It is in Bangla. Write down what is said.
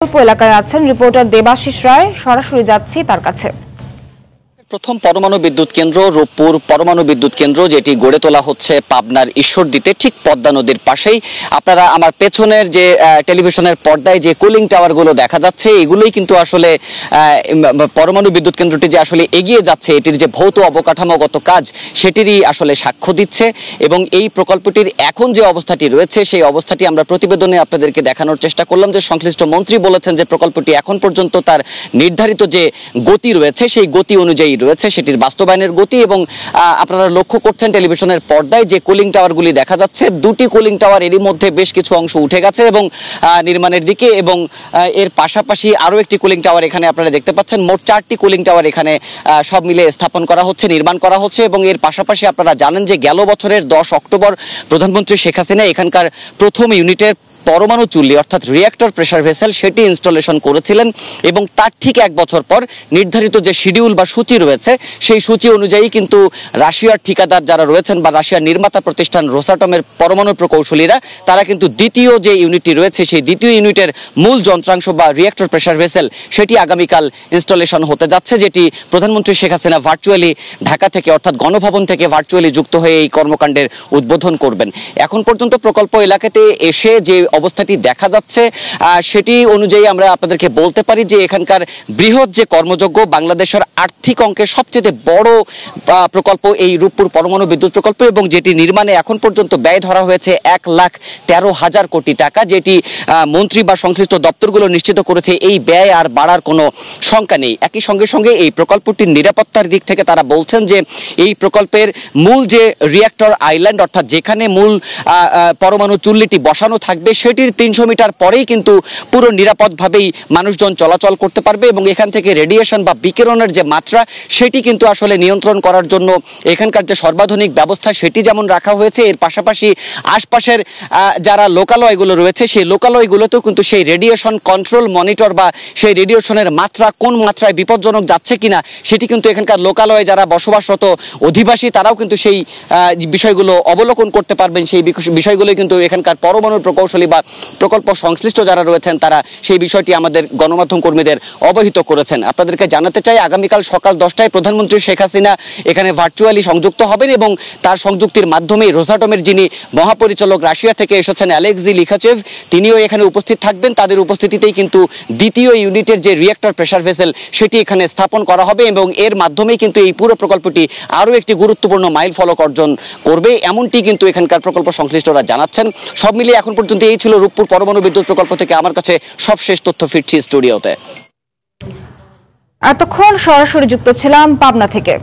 এলাকায় আছেন রিপোর্টার দেবাশিস রায়, সরাসরি যাচ্ছি তার কাছে। প্রথম পরমাণু বিদ্যুৎ কেন্দ্র রূপপুর পরমাণু বিদ্যুৎ কেন্দ্র, যেটি গড়ে তোলা হচ্ছে পাবনার ঈশ্বরদীতে, ঠিক পদ্মা নদীর পাশেই। আপনারা আমার পেছনের যে টেলিভিশনের পর্দায় যে কুলিং টাওয়ারগুলো দেখা যাচ্ছে, এগুলোই কিন্তু আসলে পরমাণু বিদ্যুৎ কেন্দ্রটি যে আসলে এগিয়ে যাচ্ছে, এটির যে ভৌত অবকাঠামোগত কাজ সেটিরই আসলে সাক্ষ্য দিচ্ছে। এবং এই প্রকল্পটির এখন যে অবস্থাটি রয়েছে, সেই অবস্থাটি আমরা প্রতিবেদনে আপনাদেরকে দেখানোর চেষ্টা করলাম। যে সংশ্লিষ্ট মন্ত্রী বলেছেন যে প্রকল্পটি এখন পর্যন্ত তার নির্ধারিত যে গতি রয়েছে, সেই গতি অনুযায়ী রয়েছে, সেটির বাস্তবায়নের গতি। এবং আপনারা লক্ষ্য করছেন টেলিভিশনের পর্দায় যে কুলিং টাওয়ারগুলি দেখা যাচ্ছে, দুটি কুলিং টাওয়ার এরই মধ্যে বেশ কিছু অংশ উঠে গেছে এবং নির্মাণের দিকে। এবং এর পাশাপাশি আরও একটি কুলিং টাওয়ার এখানে আপনারা দেখতে পাচ্ছেন। মোট 4টি কুলিং টাওয়ার এখানে সব মিলে স্থাপন করা হচ্ছে, নির্মাণ করা হচ্ছে। এবং এর পাশাপাশি আপনারা জানেন যে গেল বছরের 10 অক্টোবর প্রধানমন্ত্রী শেখ হাসিনা এখানকার প্রথম ইউনিটের পরমাণু চুল্লি অর্থাৎ রিঅ্যাক্টর প্রেসার ভেসেল সেটি ইনস্টলেশন করেছিলেন। এবং তার ঠিক 1 বছর পর নির্ধারিত যে শিডিউল বা সূচি রয়েছে, সেই সূচি অনুযায়ী কিন্তু রাশিয়ার ঠিকাদার যারা রয়েছেন বা রাশিয়ার নির্মাতা প্রতিষ্ঠান রোসাটমের পরমাণু প্রকৌশলীরা, তারা কিন্তু দ্বিতীয় যে ইউনিটটি রয়েছে, সেই দ্বিতীয় ইউনিটের মূল যন্ত্রাংশ বা রিঅ্যাক্টর প্রেসার ভেসেল সেটি আগামীকাল ইনস্টলেশন হতে যাচ্ছে, যেটি প্রধানমন্ত্রী শেখ হাসিনা ভার্চুয়ালি ঢাকা থেকে অর্থাৎ গণভবন থেকে ভার্চুয়ালি যুক্ত হয়ে এই কর্মকাণ্ডের উদ্বোধন করবেন। এখন পর্যন্ত প্রকল্প এলাকাতে এসে যে অবস্থাটি দেখা যাচ্ছে, সেটি অনুযায়ী আমরা আপনাদেরকে বলতে পারি যে এখানকার বৃহৎ যে কর্মযজ্ঞ, বাংলাদেশের আর্থিক অঙ্কের সবচেয়ে বড় প্রকল্প এই রূপপুর পরমাণু বিদ্যুৎ প্রকল্প, এবং যেটি নির্মাণে এখন পর্যন্ত ব্যয় ধরা হয়েছে 1,13,000 কোটি টাকা, যেটি মন্ত্রী বা সংশ্লিষ্ট দপ্তরগুলো নিশ্চিত করেছে এই ব্যয় আর বাড়ার কোনো শঙ্কা নেই। একই সঙ্গে এই প্রকল্পটির নিরাপত্তার দিক থেকে তারা বলছেন যে এই প্রকল্পের মূল যে রিঅ্যাক্টর আইল্যান্ড অর্থাৎ যেখানে মূল পরমাণু চুল্লিটি বসানো থাকবে, সেটির 300 মিটার পরেই কিন্তু পুরো নিরাপদভাবেই মানুষজন চলাচল করতে পারবে। এবং এখান থেকে রেডিয়েশন বা বিকিরণের যে মাত্রা, সেটি কিন্তু আসলে নিয়ন্ত্রণ করার জন্য এখানকার যে সর্বাধুনিক ব্যবস্থা সেটি যেমন রাখা হয়েছে, এর পাশাপাশি আশপাশের যারা লোকালয়গুলো রয়েছে, সেই লোকালয়গুলোতেও কিন্তু সেই রেডিয়েশন কন্ট্রোল মনিটর বা সেই রেডিয়েশনের মাত্রা কোন মাত্রায় বিপজ্জনক যাচ্ছে কিনা, সেটি কিন্তু এখানকার লোকালয়ে যারা বসবাসরত অধিবাসী তারাও কিন্তু সেই বিষয়গুলো অবলোকন করতে পারবেন। সেই বিষয়গুলোই কিন্তু এখানকার পরমাণু প্রকৌশলী বা প্রকল্প সংশ্লিষ্ট যারা রয়েছেন তারা সেই বিষয়টি আমাদের গণমাধ্যম কর্মীদের অবহিত করেছেন। আপনাদেরকে জানাতে চাই, আগামীকাল সকাল 10টায় প্রধানমন্ত্রী শেখ হাসিনা এখানে ভার্চুয়ালি সংযুক্ত হবেন এবং তার সংযুক্তির মাধ্যমেই রোসাটমের যিনি মহাপরিচালক রাশিয়া থেকে এসেছেন অ্যালেক্সি লিখাচেভ, তিনিও এখানে উপস্থিত থাকবেন। তাদের উপস্থিতিতেই কিন্তু দ্বিতীয় ইউনিটের যে রিঅ্যাক্টর প্রেসার ভেসেল সেটি এখানে স্থাপন করা হবে এবং এর মাধ্যমেই কিন্তু এই পুরো প্রকল্পটি আরও একটি গুরুত্বপূর্ণ মাইল ফলক অর্জন করবে, এমনটি কিন্তু এখানকার প্রকল্প সংশ্লিষ্টরা জানাচ্ছেন। সব মিলিয়ে এখন পর্যন্ত এই ছিল রূপপুর পরমাণু বিদ্যুৎ প্রকল্প থেকে আমার কাছে সবশেষ তথ্য। ফিরছি স্টুডিওতে। এতক্ষণ সরাসরি যুক্ত ছিলাম পাবনা থেকে।